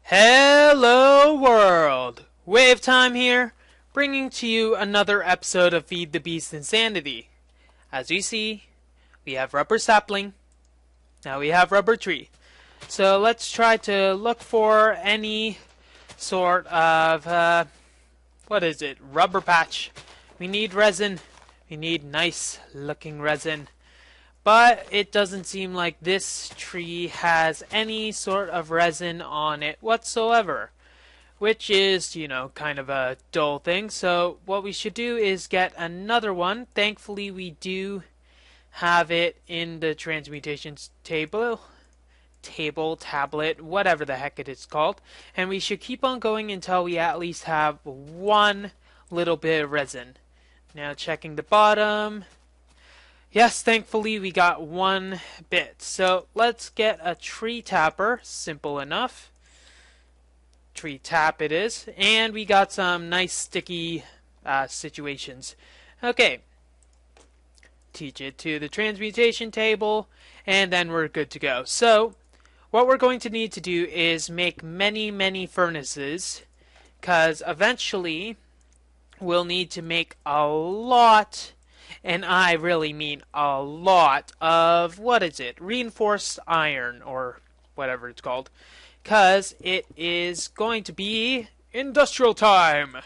Hello world! Wave Time here, bringing to you another episode of Feed the Beast Insanity. As you see, we have rubber sapling, now we have rubber tree. So let's try to look for any sort of, rubber patch. We need resin, we need nice looking resin. But it doesn't seem like this tree has any sort of resin on it whatsoever. Which is, kind of a dull thing. So what we should do is get another one. Thankfully we do have it in the transmutation tablet, whatever the heck it is called. And we should keep on going until we at least have one little bit of resin. Now checking the bottom. Yes, thankfully we got one bit. So let's get a tree tapper. Simple enough. Tree tap it is. And we got some nice sticky situations. Okay. Teach it to the transmutation table. And then we're good to go. So what we're going to need to do is make many furnaces. Because eventually we'll need to make a lot. And I really mean a lot of, reinforced iron, or whatever it's called. Because it is going to be industrial time.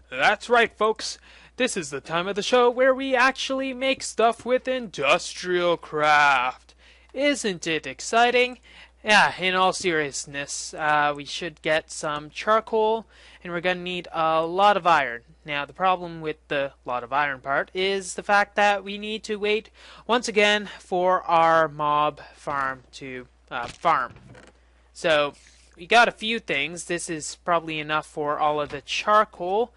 That's right, folks. This is the time of the show where we actually make stuff with industrial craft. Isn't it exciting? Yeah, in all seriousness, we should get some charcoal, and we're going to need a lot of iron. Now, the problem with the lot of iron part is the fact that we need to wait, once again, for our mob farm to farm. So, we got a few things. This is probably enough for all of the charcoal.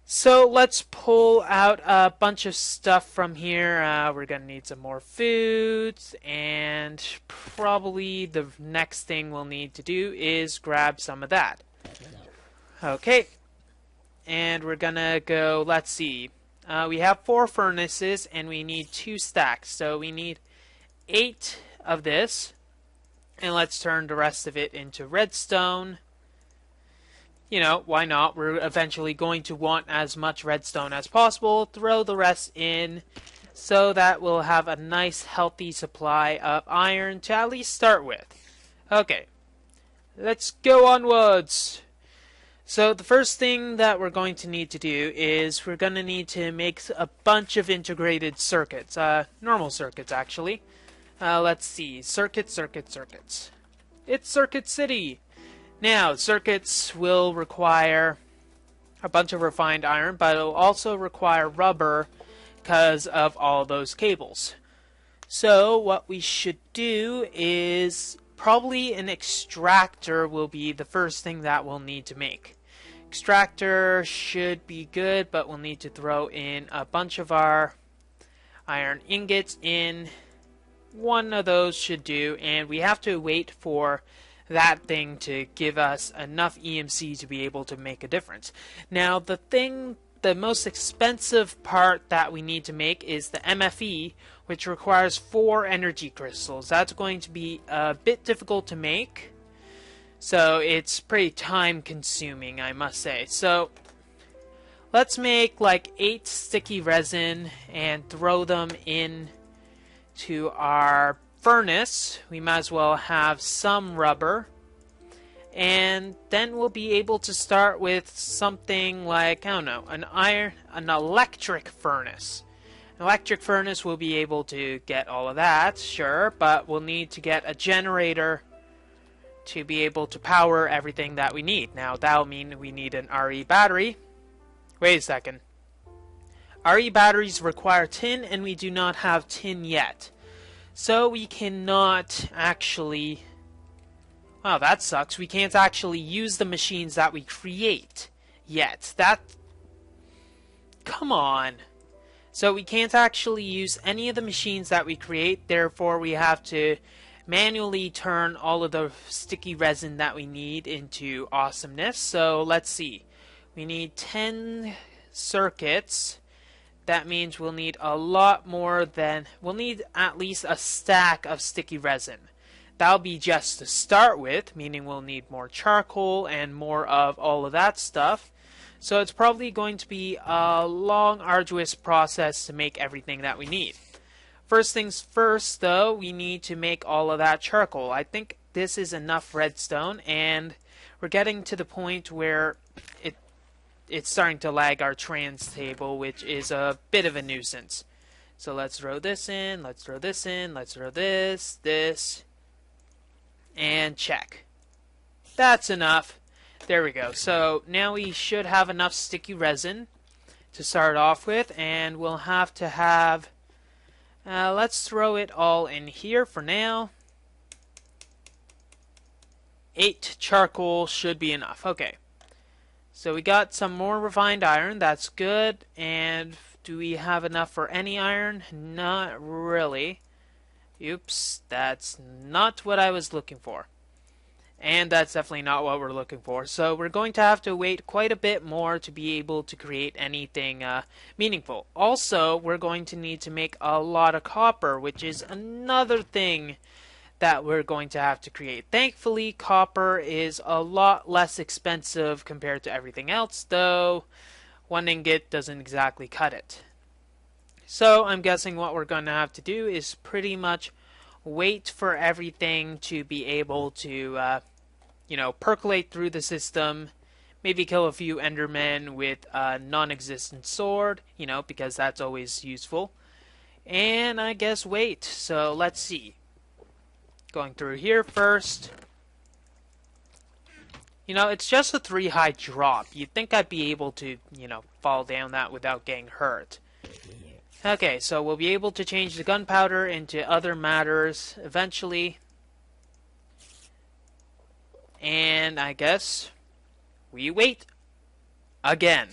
So, let's pull out a bunch of stuff from here. We're going to need some more foods, and probably the next thing we'll need to do is grab some of that. Okay. And we're gonna go, let's see. We have 4 furnaces and we need 2 stacks. So we need 8 of this. And let's turn the rest of it into redstone. Why not? We're eventually going to want as much redstone as possible. Throw the rest in so that we'll have a nice healthy supply of iron to at least start with. Okay. Let's go onwards. So the first thing that we're going to need to do is we're going to need to make a bunch of integrated circuits. Normal circuits, actually. Let's see. Circuits. It's Circuit City! Now, circuits will require a bunch of refined iron, but it'll also require rubber because of all those cables. So what we should do is probably an extractor will be the first thing that we'll need to make. Extractor should be good, but we'll need to throw in a bunch of our iron ingots in. One of those should do, and we have to wait for that thing to give us enough EMC to be able to make a difference. Now, the most expensive part that we need to make is the MFE, which requires 4 energy crystals. That's going to be a bit difficult to make. So it's pretty time consuming, I must say. So let's make like 8 sticky resin and throw them in to our furnace. We might as well have some rubber. And then we'll be able to start with something like, an electric furnace. An electric furnace will be able to get all of that, sure, but we'll need to get a generator to be able to power everything that we need. Now, that'll mean we need an RE battery. Wait a second. RE batteries require tin, and we do not have tin yet. So we cannot actually... Wow, that sucks. We can't actually use the machines that we create yet. Come on. So we can't actually use any of the machines that we create, therefore we have to manually turn all of the sticky resin that we need into awesomeness. So let's see. We need 10 circuits. That means we'll need a lot more than... We'll need at least a stack of sticky resin. That'll be just to start with, meaning we'll need more charcoal and more of all of that stuff. So it's probably going to be a long, arduous process to make everything that we need. First things first, though, we need to make all of that charcoal. I think this is enough redstone, and we're getting to the point where it's starting to lag our trans table, which is a bit of a nuisance. So let's throw this in, let's throw this in, let's throw this, and check. That's enough. There we go. So now we should have enough sticky resin to start off with, and we'll have to have, let's throw it all in here for now. 8 charcoal should be enough. Okay. So we got some more refined iron. That's good. And do we have enough for any iron? Not really. Oops, that's not what I was looking for. And that's definitely not what we're looking for. So we're going to have to wait quite a bit more to be able to create anything meaningful. Also, we're going to need to make a lot of copper, which is another thing that we're going to have to create. Thankfully, copper is a lot less expensive compared to everything else, though 1 ingot doesn't exactly cut it. So I'm guessing what we're going to have to do is pretty much wait for everything to be able to percolate through the system, maybe kill a few endermen with a non-existent sword, because that's always useful. And I guess wait. So let's see. Going through here first. It's just a 3 high drop. You'd think I'd be able to, fall down that without getting hurt. Okay, so we'll be able to change the gunpowder into other matters eventually. And I guess we wait again.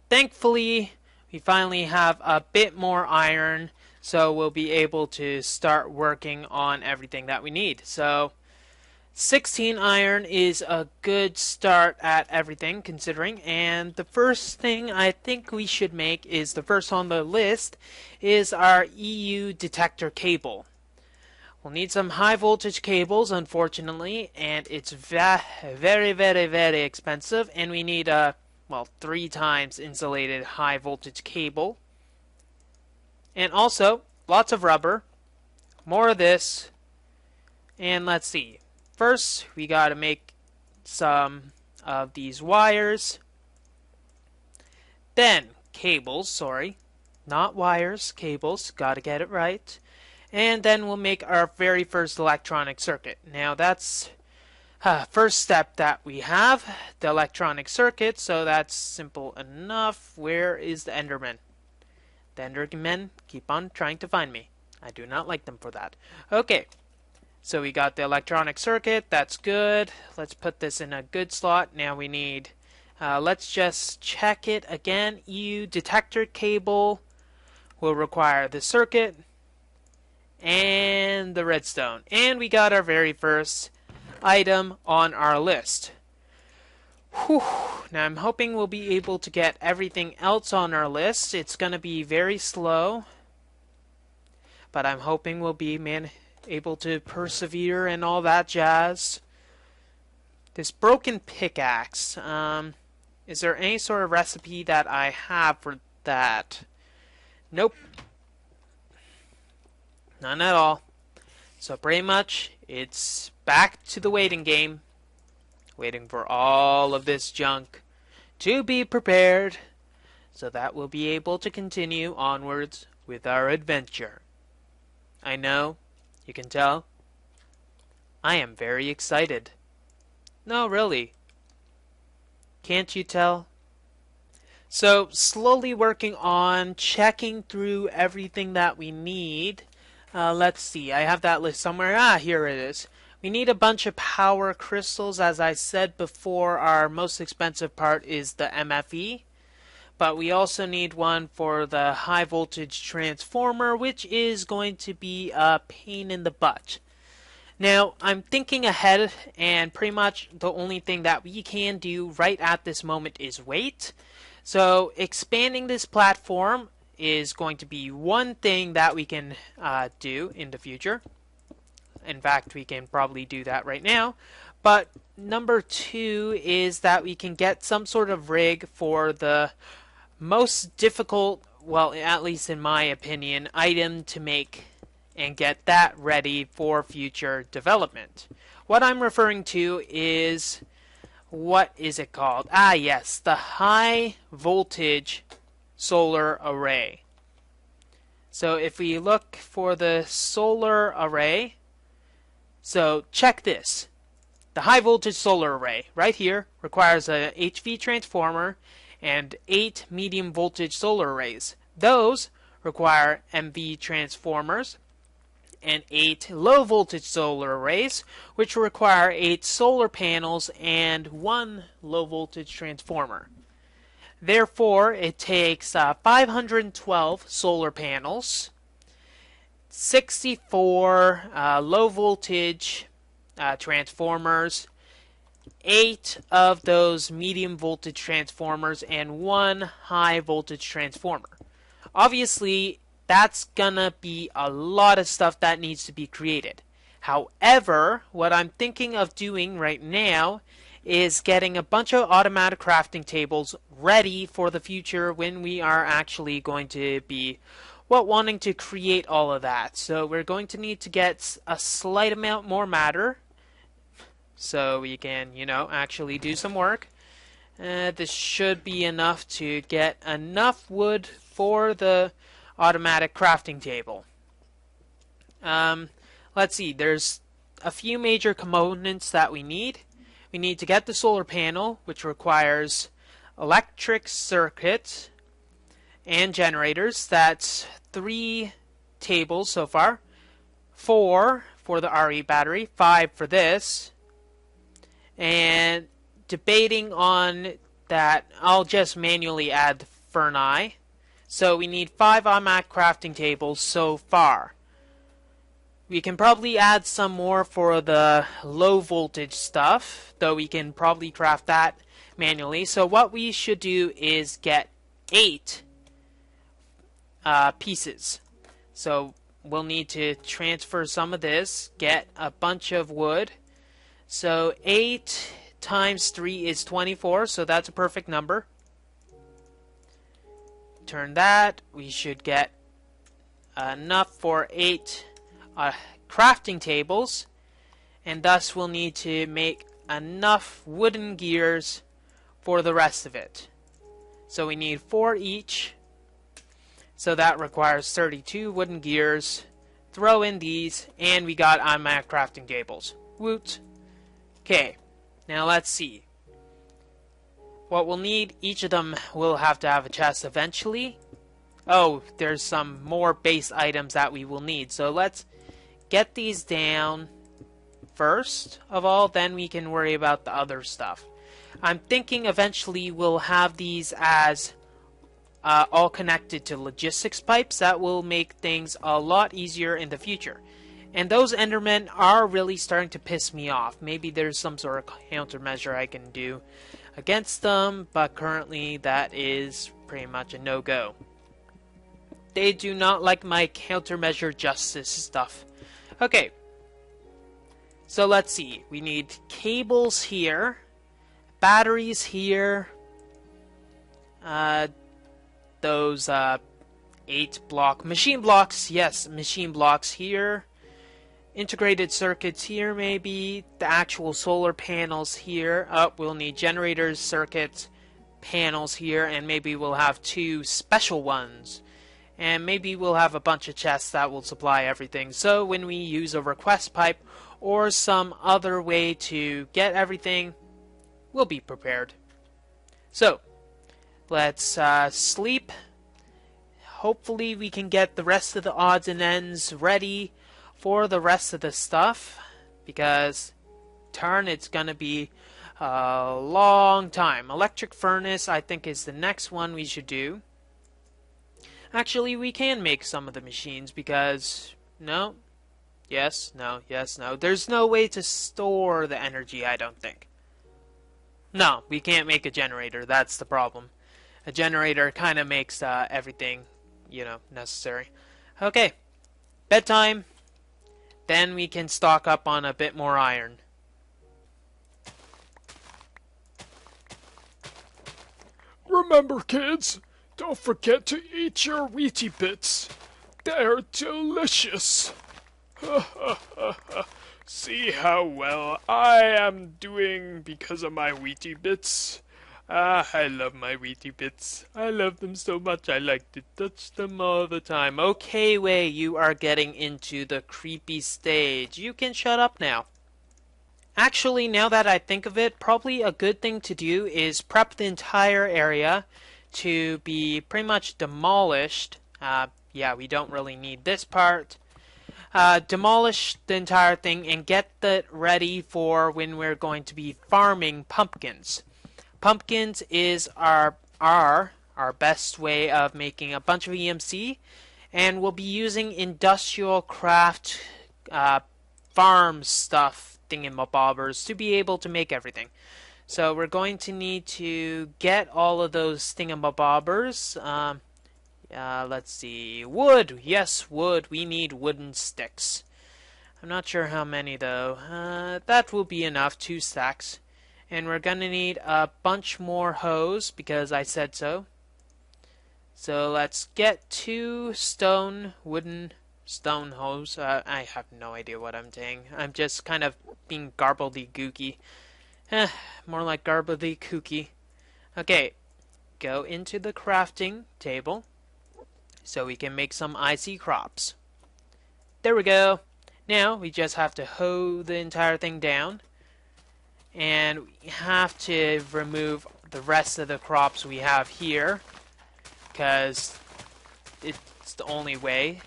Thankfully, we finally have a bit more iron, so we'll be able to start working on everything that we need. So 16 iron is a good start at everything, considering. And the first thing I think we should make is, the first on the list, is our EU detector cable. We'll need some high voltage cables, unfortunately, and it's very, very expensive. And we need a, 3 times insulated high voltage cable. And also, lots of rubber, more of this, and let's see. First, we gotta make some of these wires. Then, cables, sorry. Not wires, cables, gotta get it right. And then we'll make our very first electronic circuit. Now that's first step that we have, the electronic circuit, so that's simple enough. Where is the Enderman? The Endermen keep on trying to find me. I do not like them for that. Okay, so we got the electronic circuit, that's good. Let's put this in a good slot. Now we need, let's just check it again. EU detector cable will require the circuit and the redstone. And we got our very first item on our list. Whew. Now I'm hoping we'll be able to get everything else on our list. It's going to be very slow, but I'm hoping we'll be able to persevere and all that jazz. This broken pickaxe, is there any sort of recipe that I have for that? Nope. None at all. So pretty much it's back to the waiting game. Waiting for all of this junk to be prepared so that we'll be able to continue onwards with our adventure. I know, you can tell, I am very excited. No, really. Can't you tell? So, slowly working on checking through everything that we need. Let's see, I have that list somewhere. Here it is. We need a bunch of power crystals. As I said before, our most expensive part is the MFE. But we also need one for the high voltage transformer, which is going to be a pain in the butt. Now, I'm thinking ahead, and pretty much the only thing that we can do right at this moment is wait. So, expanding this platform is going to be one thing that we can do in the future. In fact, we can probably do that right now. But number 2 is that we can get some sort of rig for the most difficult, well, at least in my opinion, item to make and get that ready for future development. What I'm referring to is, what is it called? Ah, yes, the high voltage solar array. So if we look for the solar array, so check this. The high voltage solar array right here requires a HV transformer and 8 medium voltage solar arrays. Those require MV transformers and 8 low voltage solar arrays, which require 8 solar panels and 1 low voltage transformer. Therefore, it takes 512 solar panels, 64 low voltage transformers, 8 of those medium voltage transformers, and 1 high voltage transformer. Obviously, that's gonna be a lot of stuff that needs to be created. However, what I'm thinking of doing right now is getting a bunch of automatic crafting tables ready for the future when we are actually going to be wanting to create all of that. So we're going to need to get a slight amount more matter so we can, actually do some work. This should be enough to get enough wood for the automatic crafting table. Let's see, there's a few major components that we need. We need to get the solar panel, which requires electric circuit and generators. That's 3 tables so far. 4 for the RE battery, 5 for this. And debating on that, I'll just manually add the Ferni. So we need 5 automatic crafting tables so far. We can probably add some more for the low voltage stuff, though we can probably craft that manually. So what we should do is get 8 pieces. So we'll need to transfer some of this, get a bunch of wood. So 8 times 3 is 24, so that's a perfect number. Turn that, we should get enough for 8 crafting tables, and thus we'll need to make enough wooden gears for the rest of it. So we need 4 each, so that requires 32 wooden gears. Throw in these, and we got automatic crafting tables. Woot! Okay, now let's see. What we'll need, each of them will have to have a chest eventually. Oh, there's some more base items that we will need, so let's get these down first of all, then we can worry about the other stuff. I'm thinking eventually we'll have these as all connected to logistics pipes. That will make things a lot easier in the future. And those Endermen are really starting to piss me off. Maybe there's some sort of countermeasure I can do against them, but currently that is pretty much a no-go. They do not like my countermeasure justice stuff. Okay, so let's see. We need cables here, batteries here, those 8-block machine blocks, yes, machine blocks here, integrated circuits here maybe, the actual solar panels here. Oh, we'll need generators, circuits, panels here, and maybe we'll have 2 special ones. And maybe we'll have a bunch of chests that will supply everything. So when we use a request pipe or some other way to get everything, we'll be prepared. So, let's sleep. Hopefully we can get the rest of the odds and ends ready for the rest of the stuff. Because, darn, it's going to be a long time. Electric furnace, I think, is the next one we should do. Actually, we can make some of the machines because, no, yes, no, yes, no. There's no way to store the energy, I don't think. No, we can't make a generator. That's the problem. A generator kind of makes everything, necessary. Okay, bedtime. Then we can stock up on a bit more iron. Remember, kids, don't forget to eat your Wheatie Bits. They're delicious. See how well I am doing because of my Wheatie Bits. Ah, I love my Wheatie Bits. I love them so much I like to touch them all the time. Okay, Wei, you are getting into the creepy stage. You can shut up now. Actually, now that I think of it, probably a good thing to do is prep the entire area to be pretty much demolished. Yeah, we don't really need this part. Demolish the entire thing and get that ready for when we're going to be farming pumpkins. Pumpkins is our best way of making a bunch of EMC, and we'll be using industrial craft farm stuff thingamabobbers to be able to make everything. So we're going to need to get all of those thingamabobbers. Let's see. Wood! Yes, wood. We need wooden sticks. I'm not sure how many though. That will be enough. 2 stacks. And we're gonna need a bunch more hose because I said so. So let's get 2 wooden stone hose. I have no idea what I'm saying. I'm just kind of being garbledy-gooky. More like garbledy-kooky. Okay, go into the crafting table so we can make some icy crops. There we go. Now we just have to hoe the entire thing down. And we have to remove the rest of the crops we have here, because it's the only way.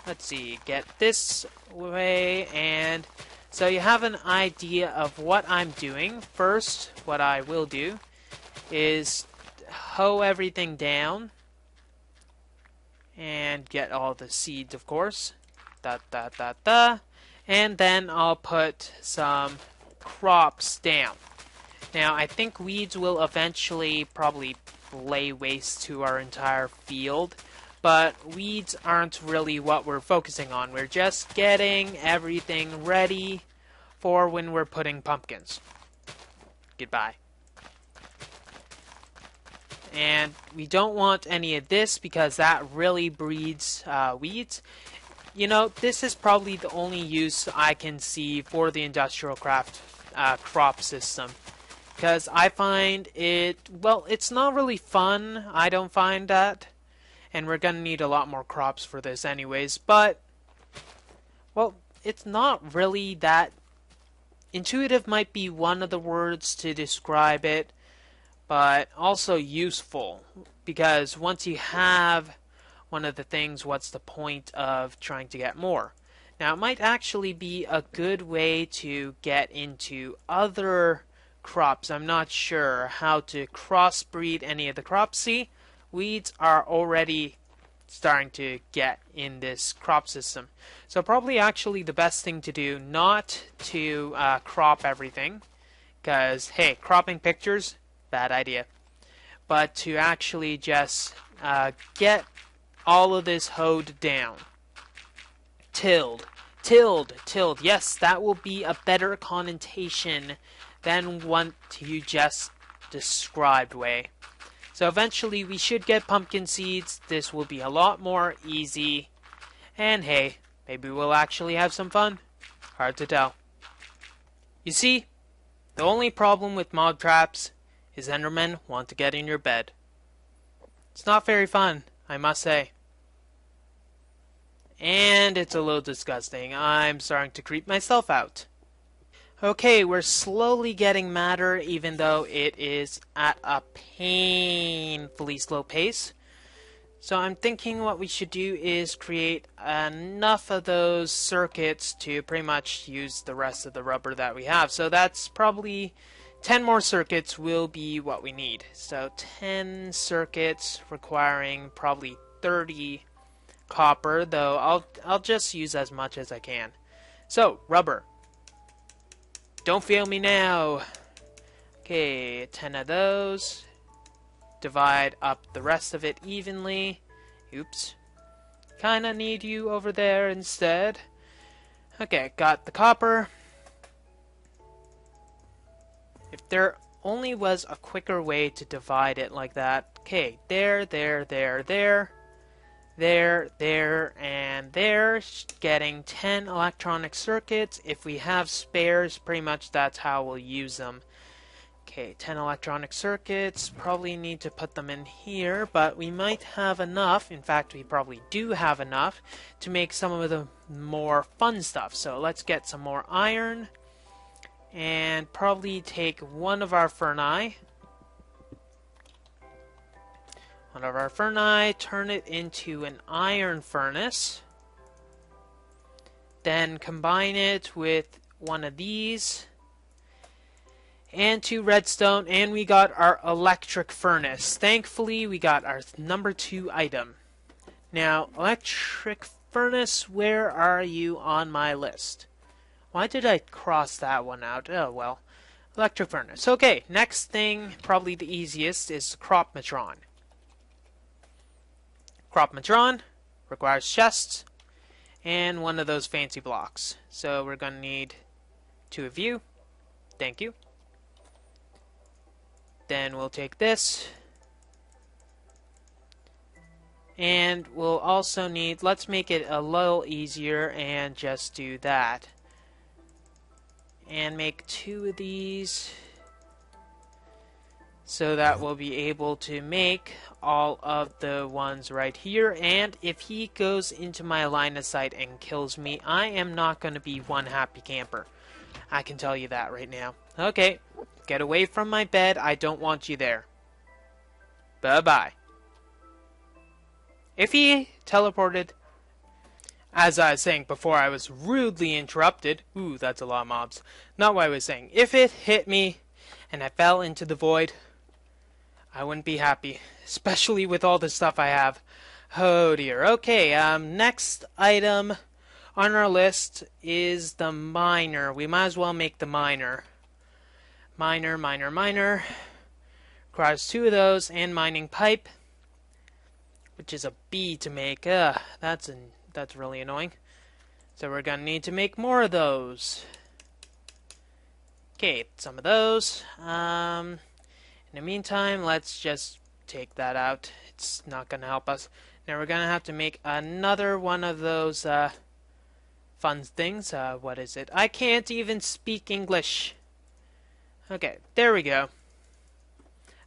Let's see, get this way, and so you have an idea of what I'm doing. First, what I will do is hoe everything down, and get all the seeds, of course. And then I'll put some crops down. Now, I think weeds will eventually probably lay waste to our entire field, but weeds aren't really what we're focusing on. We're just getting everything ready for when we're putting pumpkins. Goodbye. And we don't want any of this because that really breeds weeds. You know, this is probably the only use I can see for the industrial craft crop system, because I find it, well, it's not really fun. I don't find that, and we're gonna need a lot more crops for this anyways, but, well, it's not really that intuitive. Might be one of the words to describe it, but also useful, because once you have one of the things, what's the point of trying to get more? Now, it might actually be a good way to get into other crops. I'm not sure how to crossbreed any of the crops. See, weeds are already starting to get in this crop system. So probably actually the best thing to do, not to crop everything, because, hey, cropping pictures, bad idea. But to actually just get all of this hoed down. Tilled. Yes, that will be a better connotation than what you just described, Way. So eventually we should get pumpkin seeds. This will be a lot more easy. And hey, maybe we'll actually have some fun. Hard to tell. You see, the only problem with mob traps is Endermen want to get in your bed. It's not very fun, I must say. And it's a little disgusting. I'm starting to creep myself out. Okay, we're slowly getting madder, even though it is at a painfully slow pace. So I'm thinking what we should do is create enough of those circuits to pretty much use the rest of the rubber that we have. So that's probably 10 more circuits will be what we need. So 10 circuits requiring probably 30 copper, though I'll just use as much as I can. So, rubber. Don't fail me now. Okay, 10 of those. Divide up the rest of it evenly. Oops. Kinda need you over there instead. Okay, got the copper. If there only was a quicker way to divide it like that. Okay, there, and there. Getting 10 electronic circuits. If we have spares, pretty much that's how we'll use them. Okay, 10 electronic circuits. Probably need to put them in here, but we might have enough. In fact, we probably do have enough to make some of the more fun stuff. So let's get some more iron. And probably take one of our furnace. Turn it into an iron furnace. Then combine it with one of these. And 2 redstone, and we got our electric furnace. Thankfully, we got our number 2 item. Now, electric furnace, where are you on my list? Why did I cross that one out? Oh, well. Electric furnace. Okay, next thing, probably the easiest, is crop matron. Crop matron requires chests and one of those fancy blocks. So we're going to need 2 of you. Thank you. Then we'll take this. And we'll also need, let's make it a little easier and just do that. And make 2 of these so that we'll be able to make all of the ones right here. And if he goes into my line of sight and kills me, I am not going to be one happy camper. I can tell you that right now. Okay, get away from my bed. I don't want you there. Bye-bye. If he teleported, as I was saying before, I was rudely interrupted. Ooh, that's a lot of mobs. Not what I was saying. If it hit me and I fell into the void, I wouldn't be happy. Especially with all the stuff I have. Oh dear. Okay, next item on our list is the miner. We might as well make the miner. Miner. Requires 2 of those and mining pipe, which is a B to make. That's really annoying. So we're gonna need to make more of those. Okay, some of those. In the meantime, let's just take that out. It's not gonna help us. Now we're gonna have to make another one of those fun things. What is it? I can't even speak English. Okay, there we go.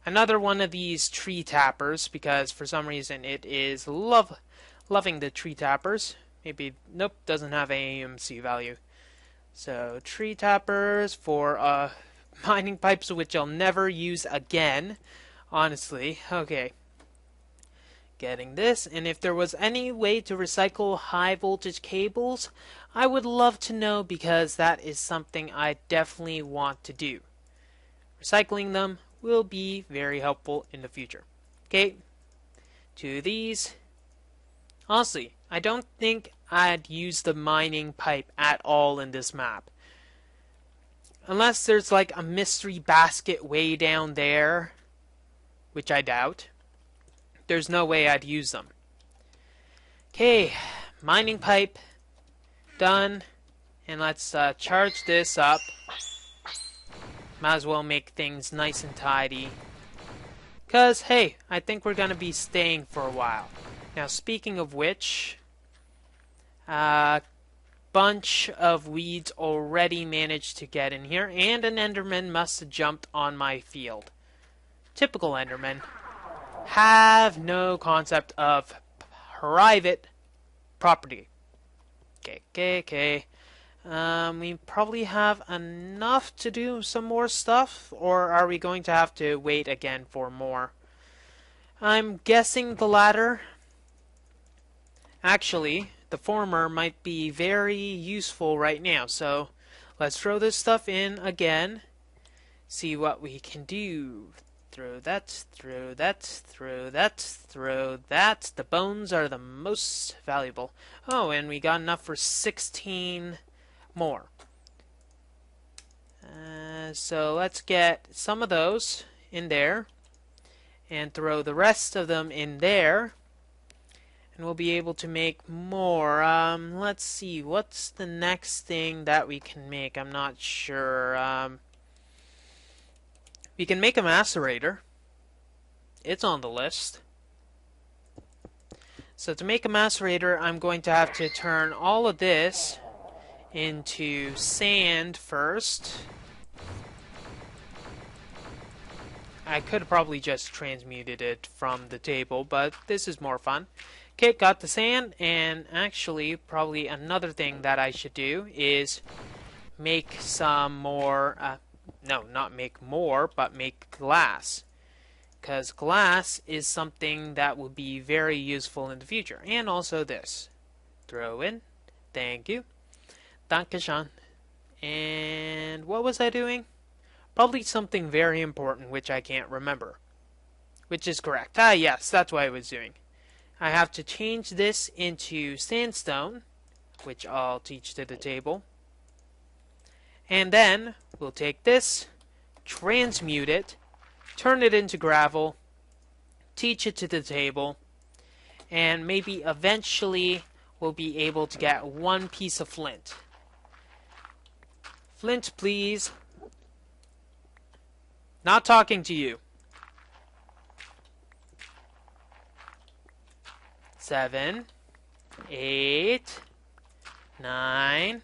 Another one of these tree tappers, because for some reason it is loving the tree tappers. Maybe, nope, doesn't have AMC value. So, tree tappers for mining pipes, which I'll never use again, honestly. Okay. Getting this, and if there was any way to recycle high voltage cables, I would love to know, because that is something I definitely want to do. Recycling them will be very helpful in the future. Okay, 2 of these. Honestly, I don't think I'd use the mining pipe at all in this map. Unless there's like a mystery basket way down there, which I doubt. There's no way I'd use them. Okay, mining pipe done. And let's charge this up. Might as well make things nice and tidy. Because, hey, I think we're going to be staying for a while. Now, speaking of which, bunch of weeds already managed to get in here, and an Enderman must have jumped on my field. Typical Enderman. Have no concept of private property. Okay. We probably have enough to do some more stuff, or are we going to have to wait again for more? I'm guessing the latter. Actually, the former might be very useful right now, so let's throw this stuff in again. See what we can do. Throw that. The bones are the most valuable. Oh, and we got enough for 16 more. So let's get some of those in there and throw the rest of them in there. And we'll be able to make more. Let's see, what's the next thing that we can make? I'm not sure. We can make a macerator. It's on the list. So to make a macerator, I'm going to have to turn all of this into sand first. I could have probably just transmuted it from the table, but this is more fun. Okay, got the sand, and actually, probably another thing that I should do is make some more, no, not make more, but make glass. Because glass is something that will be very useful in the future. And also this. Throw in. Thank you. Dankeschön. And what was I doing? Probably something very important which I can't remember. Which is correct. Ah, yes, that's what I was doing. I have to change this into sandstone, which I'll teach to the table. And then we'll take this, transmute it, turn it into gravel, teach it to the table, and maybe eventually we'll be able to get one piece of flint. Flint, please. Not talking to you. 7, 8, 9.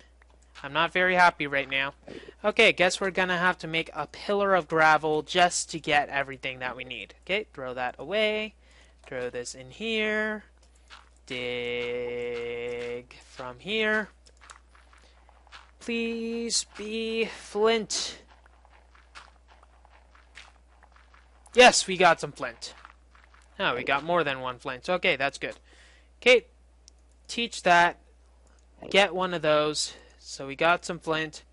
I'm not very happy right now. Okay, guess we're gonna have to make a pillar of gravel just to get everything that we need. Okay, throw that away. Throw this in here. Dig from here. Please be flint. Yes, we got some flint. Oh, we got more than one flint. Okay, that's good. Okay, teach that. Get one of those. So we got some flint.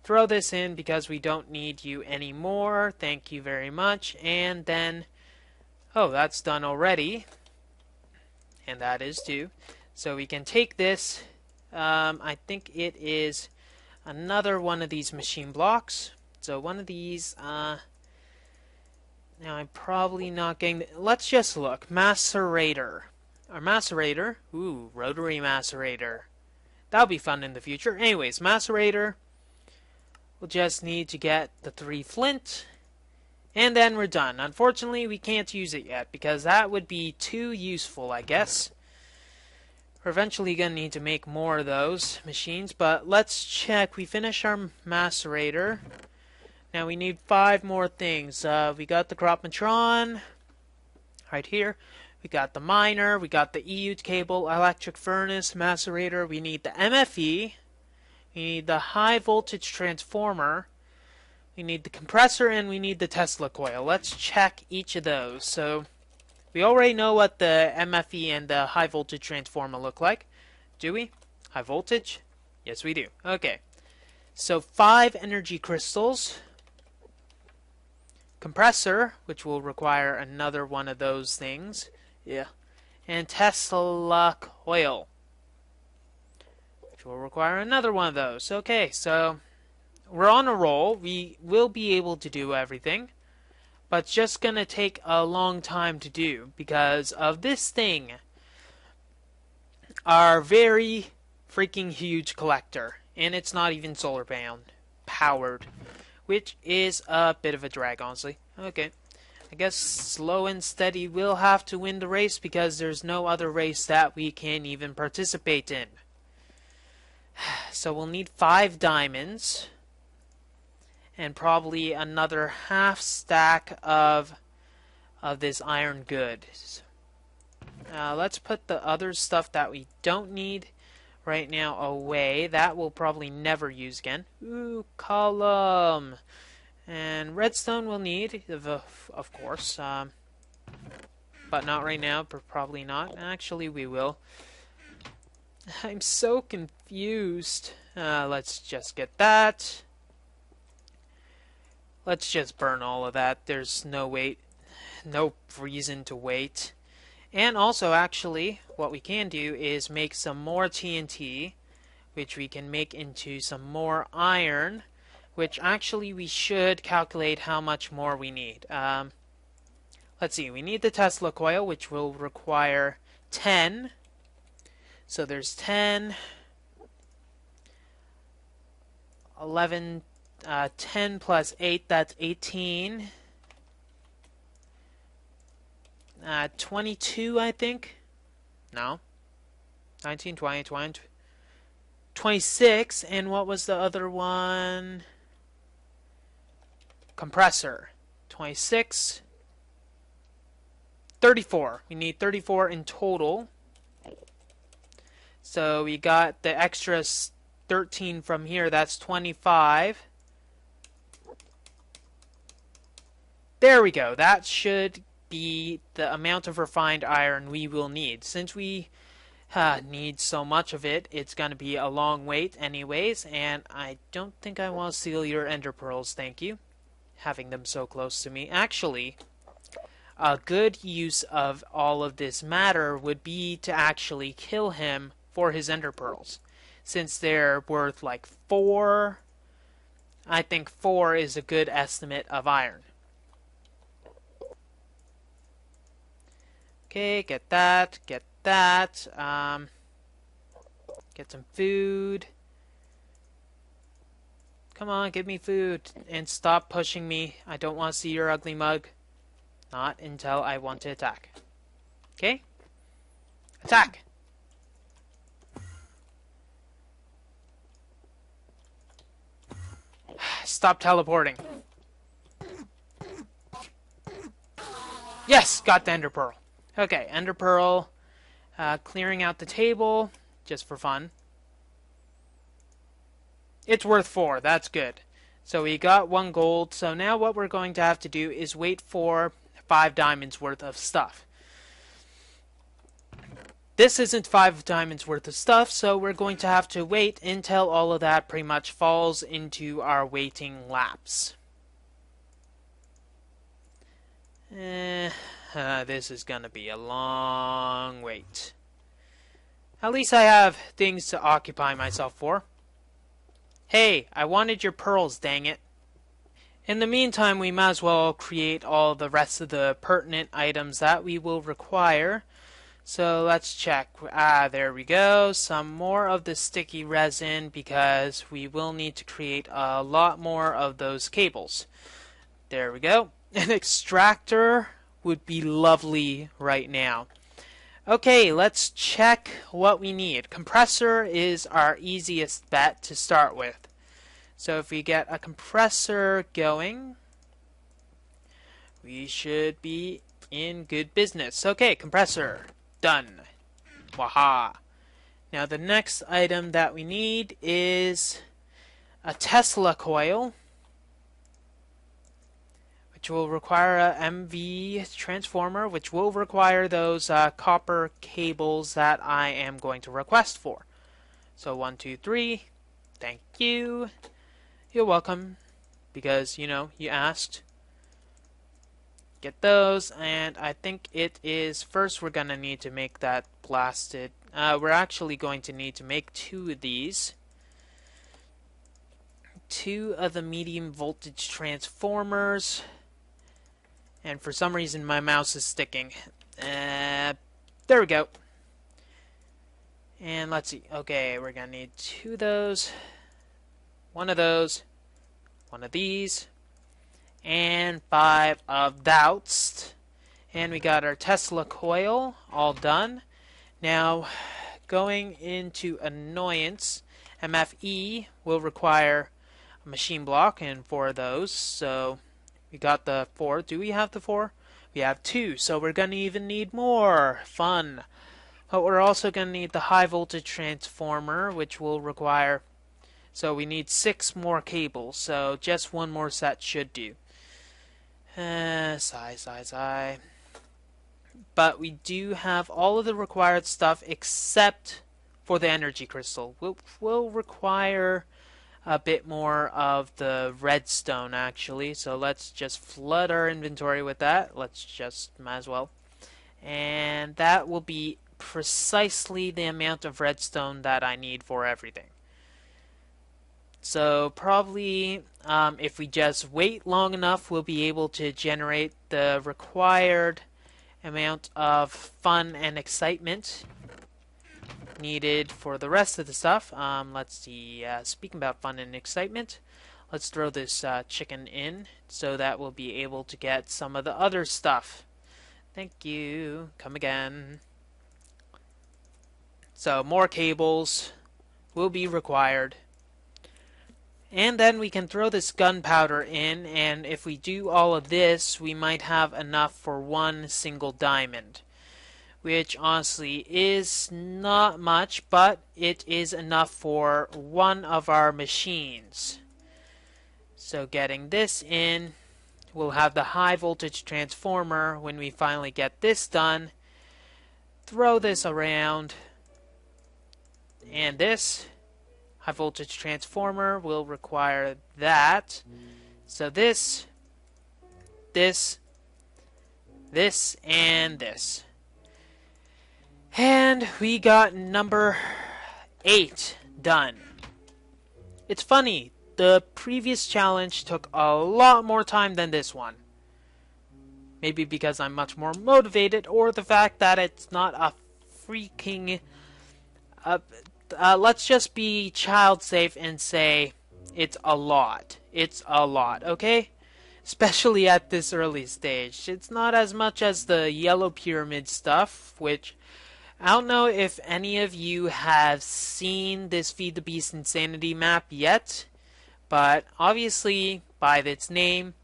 Throw this in because we don't need you anymore. Thank you very much. And then, oh, that's done already. And that is too. So we can take this. I think it is another one of these machine blocks. So one of these, now I'm probably not getting, let's just look. Macerator. Our macerator, ooh, rotary macerator. That'll be fun in the future. Anyways, macerator. We'll just need to get the 3 flint. And then we're done. Unfortunately, we can't use it yet because that would be too useful, I guess. We're eventually going to need to make more of those machines. But let's check. We finished our macerator. Now we need 5 more things. We got the Cropmatron right here. We got the miner. We got the EU cable, electric furnace, macerator. We need the MFE. We need the high voltage transformer. We need the compressor, and we need the Tesla coil. Let's check each of those. So we already know what the MFE and the high voltage transformer look like. Do we? High voltage? Yes, we do. Okay. So 5 energy crystals. Compressor, which will require another one of those things. Yeah. And Tesla coil, which will require another one of those. Okay, so we're on a roll. We will be able to do everything, but it's just going to take a long time to do because of this thing. Our very freaking huge collector. And it's not even solar powered, which is a bit of a drag, honestly. Okay. I guess slow and steady will have to win the race because there's no other race that we can even participate in. So we'll need 5 diamonds and probably another half stack of this iron goods. Let's put the other stuff that we don't need right now away. That we'll probably never use again. Ooh, column. And redstone we'll need, of course, but not right now, probably not. Actually, we will. I'm so confused. Let's just get that. Let's just burn all of that. There's no reason to wait. And also, actually, what we can do is make some more TNT, which we can make into some more iron. Which actually we should calculate how much more we need. Let's see, we need the Tesla coil, which will require 10. So there's 10, 11, 10 plus 8, that's 18. 22, I think. No. 19, 20, 20, 26. And what was the other one? Compressor. 26. 34. We need 34 in total. So we got the extra 13 from here. That's 25. There we go. That should be the amount of refined iron we will need. Since we need so much of it, it's going to be a long wait anyways. And I don't think I want to steal your ender pearls. Thank you. Having them so close to me. Actually, a good use of all of this matter would be to actually kill him for his ender pearls. Since they're worth like 4, I think 4 is a good estimate of iron. Okay, get that, get that. Get some food. Come on, give me food. And stop pushing me. I don't want to see your ugly mug. Not until I want to attack. Okay? Attack! Stop teleporting. Yes! Got the ender pearl. Okay, ender pearl. Clearing out the table. Just for fun. It's worth 4. That's good. So we got 1 gold. So now what we're going to have to do is wait for 5 diamonds worth of stuff. This isn't 5 diamonds worth of stuff, so we're going to have to wait until all of that pretty much falls into our waiting lapse. This is gonna be a long wait. At least I have things to occupy myself for. Hey, I wanted your pearls, dang it. In the meantime, we might as well create all the rest of the pertinent items that we will require. So let's check. There we go. Some more of the sticky resin because we will need to create a lot more of those cables. There we go. An extractor would be lovely right now. Okay, let's check what we need. Compressor is our easiest bet to start with. So if we get a compressor going, we should be in good business. Okay, compressor. Done. Waha. Now the next item that we need is a Tesla coil, which will require a MV transformer, which will require those copper cables that I am going to request for. So 1, 2, 3. Thank you. You're welcome, because, you know, you asked. Get those, and I think it is, first we're going to need to make that blasted. We're actually going to need to make 2 of these. 2 of the medium voltage transformers. And for some reason my mouse is sticking. There we go. And let's see. Okay, we're going to need 2 of those. 1 of those. 1 of these. And 5 of those. And we got our Tesla coil all done. Now, going into annoyance, MFE will require a machine block and 4 of those. So we got the 4. Do we have the 4? We have 2, so we're going to even need more. Fun. But we're also going to need the high voltage transformer, which will require, so we need 6 more cables, so just 1 more set should do. Sigh. But we do have all of the required stuff except for the energy crystal. We'll require a bit more of the redstone actually, so let's just flood our inventory with that. Let's just, might as well. And that will be precisely the amount of redstone that I need for everything. So probably if we just wait long enough, we'll be able to generate the required amount of fun and excitement. needed for the rest of the stuff. Let's see. Speaking about fun and excitement, let's throw this chicken in so that we'll be able to get some of the other stuff. Thank you. Come again. So more cables will be required. And then we can throw this gunpowder in, and if we do all of this, we might have enough for one single diamond. Which honestly is not much, but it is enough for one of our machines. So getting this in, we'll have the high voltage transformer when we finally get this done. Throw this around, and this high voltage transformer will require that. So this, and this. And we got number 8 done. It's funny, the previous challenge took a lot more time than this one. Maybe because I'm much more motivated, or the fact that it's not a freaking... let's just be child safe and say it's a lot. It's a lot, okay? Especially at this early stage. It's not as much as the yellow pyramid stuff, which I don't know if any of you have seen this Feed the Beast Insanity map yet, but obviously by its name,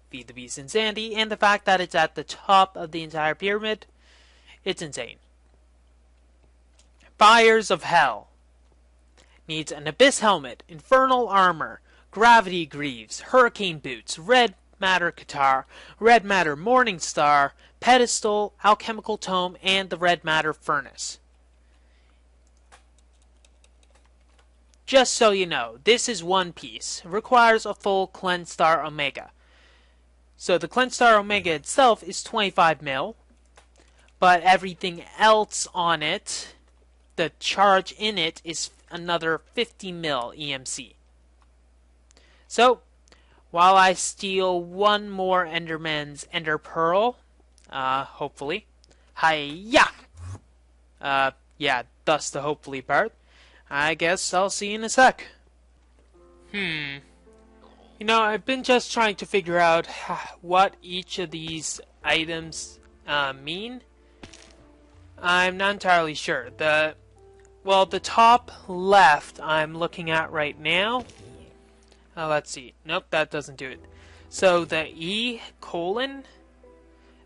Feed the Beast Insanity, and the fact that it's at the top of the entire pyramid, it's insane. Fires of Hell needs an Abyss Helmet, Infernal Armor, Gravity Greaves, Hurricane Boots, Red Matter Guitar, Red Matter Morning Star, Pedestal, Alchemical Tome, and the Red Matter Furnace. Just so you know, this is one piece. It requires a full Cleanse Star Omega. So the Cleanse Star Omega itself is 25 mil, but everything else on it, the charge in it, is another 50 mil EMC. So, while I steal one more Enderman's Ender Pearl, hopefully, hi-ya! Yeah, that's the hopefully part. I guess I'll see you in a sec. You know, I've been just trying to figure out what each of these items mean. I'm not entirely sure. The top left I'm looking at right now. Let's see. Nope, that doesn't do it. So the E colon,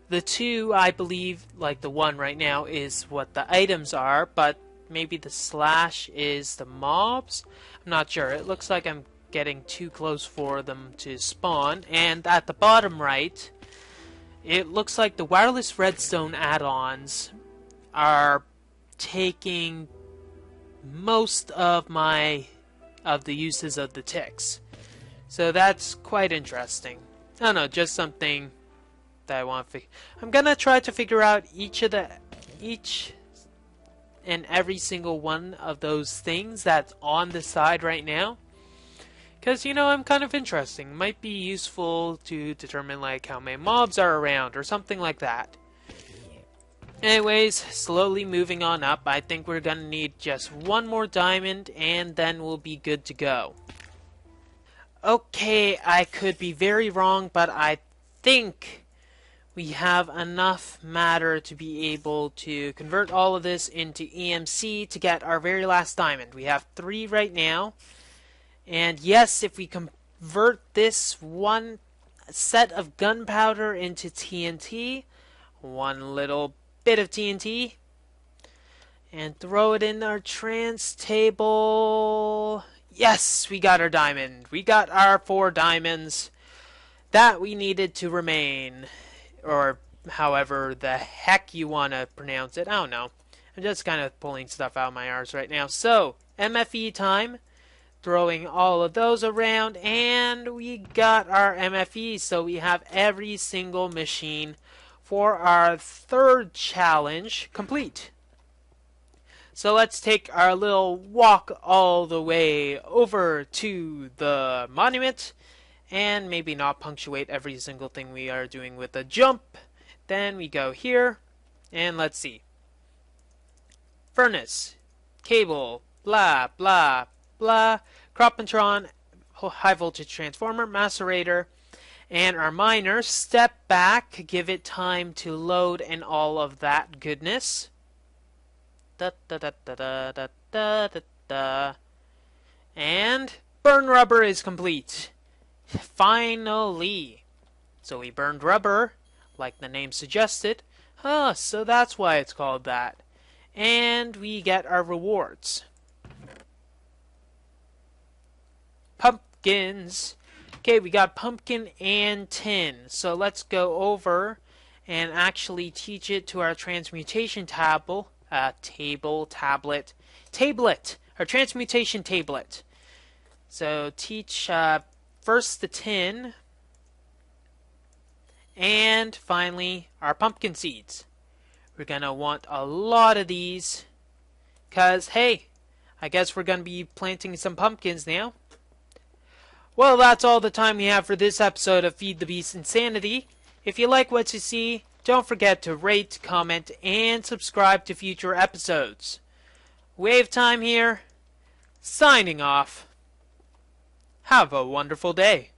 the 2, I believe, like the 1 right now, is what the items are, but maybe the slash is the mobs? I'm not sure. It looks like I'm getting too close for them to spawn. And at the bottom right, it looks like the wireless redstone add-ons are taking most of the uses of the ticks. So that's quite interesting. I don't know, just something that I want to figure. I'm gonna try to figure out each and every single one of those things that's on the side right now. Because, you know, I'm kind of interesting. Might be useful to determine, like, how many mobs are around or something like that. Anyways, slowly moving on up. I think we're gonna need just one more diamond and then we'll be good to go. Okay, I could be very wrong, but I think we have enough matter to be able to convert all of this into EMC to get our very last diamond. We have 3 right now. And yes, if we convert this one set of gunpowder into TNT, one little bit of TNT, and throw it in our trans table. Yes, we got our diamond. We got our 4 diamonds that we needed to remain. Or however the heck you want to pronounce it. I don't know. I'm just kind of pulling stuff out of my arse right now. So, MFE time. Throwing all of those around. And we got our MFE. So we have every single machine for our 3rd challenge complete. So let's take our little walk all the way over to the monument, and maybe not punctuate every single thing we are doing with a jump. Then we go here, and let's see. furnace, cable, blah, blah, blah, Cropantron, high voltage transformer, macerator, and our miner. Step back, give it time to load and all of that goodness. Da da da da da da da da da. And burn rubber is complete. Finally. So we burned rubber, like the name suggested. So that's why it's called that. And we get our rewards. Pumpkins. Okay, we got pumpkin and tin. So let's go over and actually teach it to our transmutation tablet. Our transmutation tablet. So teach first the tin. And finally, our pumpkin seeds. We're going to want a lot of these. Because, hey, I guess we're going to be planting some pumpkins now. Well, that's all the time we have for this episode of Feed the Beast Insanity. If you like what you see, don't forget to rate, comment, and subscribe to future episodes. Wave Time here, signing off. Have a wonderful day.